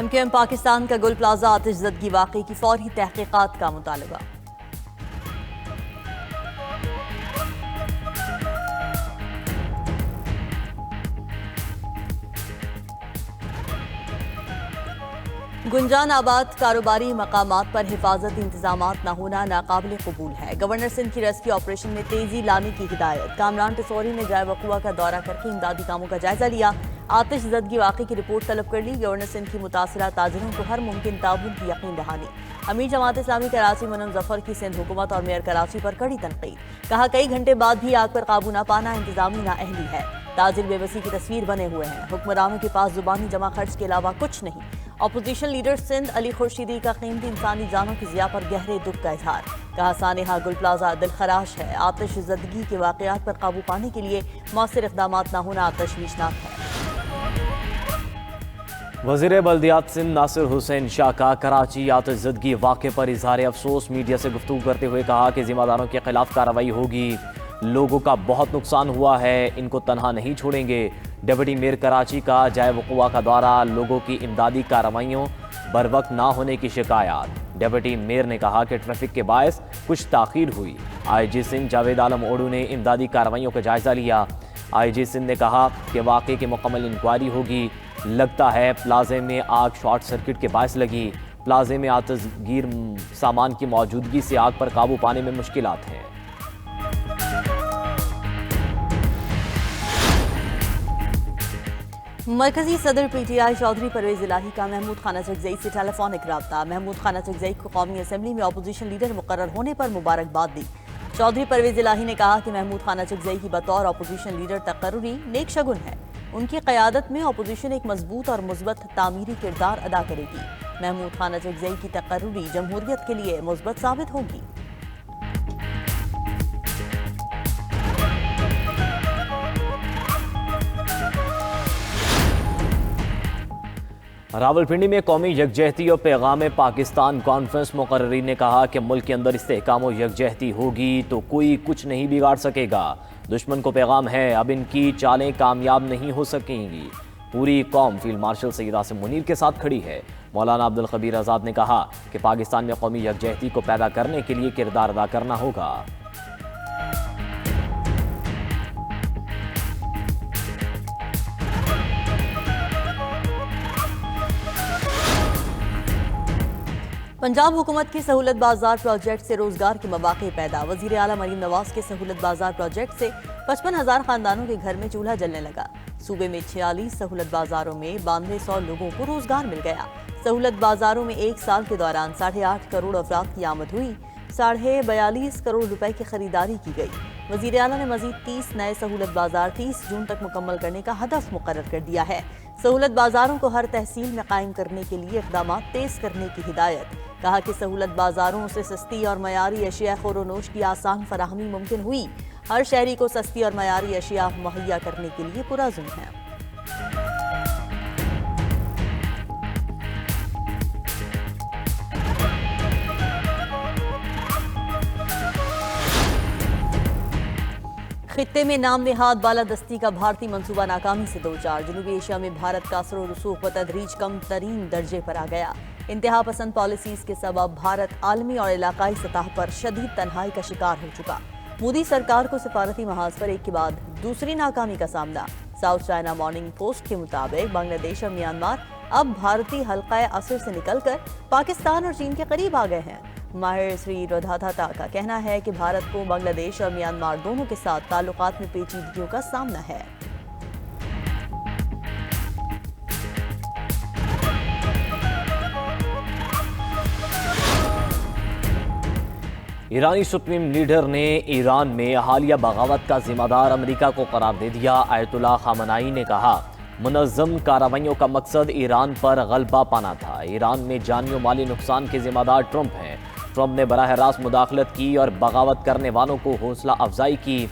MQM Pakistan کا گل plaza آتش زدگی واقعے کی فوری تحقیقات کا مطالبہ۔ گنجان آباد کاروباری مقامات پر حفاظتی انتظامات نہ ہونا ناقابل قبول ہے۔ گورنر سندھ کی ریسکیو آپریشن میں تیزی لانے کی ہدایت۔ کامران ٹسوری نے جائے وقوع کا دورہ کر کے امدادی کاموں کا جائزہ لیا۔ آتش زدگی واقعے کی رپورٹ طلب کر لی۔ گورنر سندھ کی متاثرہ تاجروں کو ہر ممکن تعاون کی یقین دہانی۔ امیر جماعت اسلامی کراچی منم ظفر کی سندھ حکومت اور میئر کراچی پر کڑی تنقید۔ کہا کئی گھنٹے بعد بھی آگ پر قابو نہ پانا انتظامی نااہلی ہے۔ تاجر بے بسی کی تصویر بنے ہوئے ہیں۔ حکمرانوں کے پاس زبانی جمع خرچ کے علاوہ کچھ نہیں۔ اپوزیشن لیڈر سندھ علی خورشیدی کا قیمتی انسانی جانوں کی ضیاع پر گہرے دکھ کا اظہار۔ کہا سانحہ گل پلازہ دلخراش ہے۔ آتش زدگی کے واقعات پر قابو پانے کے لیے مؤثر اقدامات نہ ہونا تشویشناک ہے۔ وزیر بلدیات سندھ ناصر حسین شاہ کا کراچی آتش زدگی واقعے پر اظہار افسوس۔ میڈیا سے گفتگو کرتے ہوئے کہا کہ ذمہ داروں کے خلاف کارروائی ہوگی۔ لوگوں کا بہت نقصان ہوا ہے، ان کو تنہا نہیں چھوڑیں گے۔ ڈپٹی میئر کراچی کا جائے وقوع کا دورہ، لوگوں کی امدادی کارروائیوں بروقت نہ ہونے کی شکایات۔ ڈپٹی میئر نے کہا کہ ٹریفک کے باعث کچھ تاخیر ہوئی۔ IG سندھ جاوید عالم اوڈو نے امدادی کارروائیوں کا جائزہ لیا۔ IG سندھ نے کہا کہ واقعے کی مکمل انکوائری ہوگی۔ لگتا ہے پلازے میں آگ شارٹ سرکٹ کے باعث لگی۔ پلازے میں آتش گیر سامان کی موجودگی سے آگ پر قابو پانے میں مشکلات ہیں۔ مرکزی صدر PTI چودھری پرویز الہی کا محمود خانہ چکزئی سے ٹیلی فونک رابطہ۔ محمود خانہ چکزئی کو قومی اسمبلی میں اپوزیشن لیڈر مقرر ہونے پر مبارکباد دی۔ چودھری پرویز الہی نے کہا کہ محمود خانہ چکزئی کی بطور اپوزیشن لیڈر تقرری نیک شگن ہے۔ ان کی قیادت میں اپوزیشن ایک مضبوط اور مثبت تعمیری کردار ادا کرے گی۔ محمود خانہ چکزئی کی تقرری جمہوریت کے لیے مثبت ثابت ہوگی۔ راولپنڈی میں قومی یکجہتی اور پیغام پاکستان کانفرنس مقررین نے کہا کہ ملک کے اندر استحکام و یکجہتی ہوگی تو کوئی کچھ نہیں بگاڑ سکے گا۔ دشمن کو پیغام ہے اب ان کی چالیں کامیاب نہیں ہو سکیں گی۔ پوری قوم فیلڈ مارشل سید عاصم منیر کے ساتھ کھڑی ہے۔ مولانا عبدالخبیر آزاد نے کہا کہ پاکستان میں قومی یکجہتی کو پیدا کرنے کے لیے کردار ادا کرنا ہوگا۔ پنجاب حکومت کی سہولت بازار پروجیکٹ سے روزگار کے مواقع پیدا۔ وزیر اعلیٰ مریم نواز کے سہولت بازار پروجیکٹ سے 55,000 خاندانوں کے گھر میں چولہا جلنے لگا۔ صوبے میں 46 سہولت بازاروں میں 9200 لوگوں کو روزگار مل گیا۔ سہولت بازاروں میں ایک سال کے دوران 8.5 کروڑ افراد کی آمد ہوئی۔ 42.5 کروڑ روپے کی خریداری کی گئی۔ وزیر اعلیٰ نے مزید 30 نئے سہولت بازار 30 جون تک مکمل کرنے کا ہدف مقرر کر دیا ہے۔ سہولت بازاروں کو ہر تحصیل میں قائم کرنے کے لیے اقدامات تیز کرنے کی ہدایت۔ کہا کہ سہولت بازاروں سے سستی اور معیاری اشیاء خور و نوش کی آسان فراہمی ممکن ہوئی۔ ہر شہری کو سستی اور معیاری اشیاء مہیا کرنے کے لیے پرعزم ہے۔ خطے میں نام نہاد بالادستی کا بھارتی منصوبہ ناکامی سے دوچار۔ جنوبی ایشیا میں بھارت کا اثر و رسوخ بتدریج کم ترین درجے پر آ گیا۔ انتہا پسند پالیسیز کے سبب بھارت عالمی اور علاقائی سطح پر شدید تنہائی کا شکار ہو چکا۔ مودی سرکار کو سفارتی محاذ پر ایک کے بعد دوسری ناکامی کا سامنا۔ ساؤتھ چائنا مارننگ پوسٹ کے مطابق بنگلہ دیش اور میانمار اب بھارتی حلقہ اثر سے نکل کر پاکستان اور چین کے قریب آ گئے ہیں۔ ماہر سری رودھاتا کا کہنا ہے کہ بھارت کو بنگلہ دیش اور میانمار دونوں کے ساتھ تعلقات میں پیچیدگیوں کا سامنا ہے۔ ایرانی سپریم لیڈر نے ایران میں حالیہ بغاوت کا ذمہ دار امریکہ کو قرار دے دیا۔ آیت اللہ خامنائی نے کہا منظم کارروائیوں کا مقصد ایران پر غلبہ پانا تھا۔ ایران میں جانی و مالی نقصان کے ذمہ دار ٹرمپ ہیں۔ ٹرمپ نے براہ راست مداخلت کی اور بغاوت کرنے والوں کو حوصلہ افزائی کی۔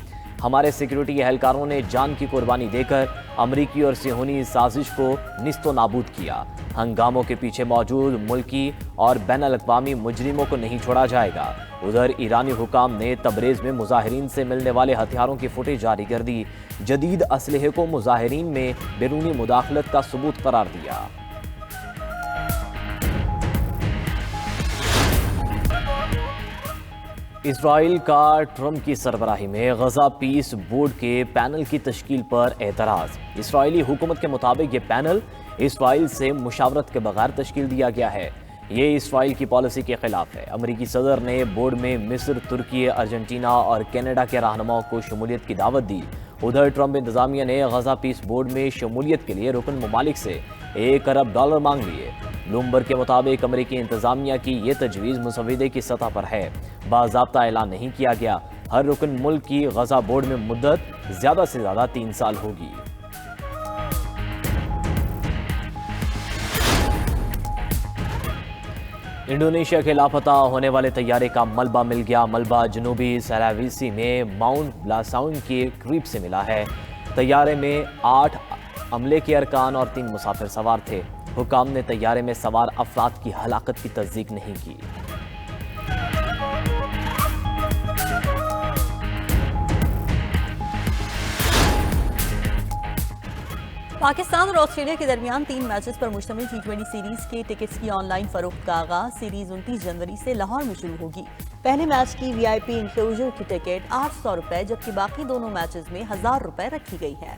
ہمارے سیکیورٹی اہلکاروں نے جان کی قربانی دے کر امریکی اور صہیونی سازش کو نیست و نابود کیا۔ ہنگاموں کے پیچھے موجود ملکی اور بین الاقوامی مجرموں کو نہیں چھوڑا جائے گا۔ ادھر ایرانی حکام نے تبریز میں مظاہرین سے ملنے والے ہتھیاروں کی فوٹیج جاری کر دی۔ جدید اسلحے کو مظاہرین میں بیرونی مداخلت کا ثبوت قرار دیا۔ اسرائیل کا ٹرمپ کی سربراہی میں غزہ پیس بورڈ کے پینل کی تشکیل پر اعتراض۔ اسرائیلی حکومت کے مطابق یہ پینل اسرائیل سے مشاورت کے بغیر تشکیل دیا گیا ہے۔ یہ اسرائیل کی پالیسی کے خلاف ہے۔ امریکی صدر نے بورڈ میں مصر، ترکی، ارجنٹینا اور کینیڈا کے رہنماؤں کو شمولیت کی دعوت دی۔ ادھر ٹرمپ انتظامیہ نے غزہ پیس بورڈ میں شمولیت کے لیے رکن ممالک سے $1 ارب مانگ لیے۔ بلومبرگ کے مطابق امریکی انتظامیہ کی یہ تجویز مسودے کی سطح پر ہے، باضابطہ اعلان نہیں کیا گیا۔ ہر رکن ملک کی غزہ بورڈ میں مدت زیادہ سے زیادہ 3 سال ہوگی۔ انڈونیشیا کے لاپتہ ہونے والے طیارے کا ملبہ مل گیا۔ ملبہ جنوبی سلاویسی میں ماؤنٹ بلاساؤن کے قریب سے ملا ہے۔ طیارے میں 8 عملے کے ارکان اور 3 مسافر سوار تھے۔ حکام نے طیارے میں سوار افراد کی ہلاکت کی تصدیق نہیں کی۔ پاکستان اور آسٹریلیا کے درمیان 3 میچز پر مشتمل T20 سیریز کے ٹکٹس کی آن لائن فروخت کا آغاز۔ سیریز 29 جنوری سے لاہور میں شروع ہوگی۔ پہلے میچ کی VIP انکلوژر کی ٹکٹ $800 جبکہ باقی دونوں میچز میں $1000 رکھی گئی ہے۔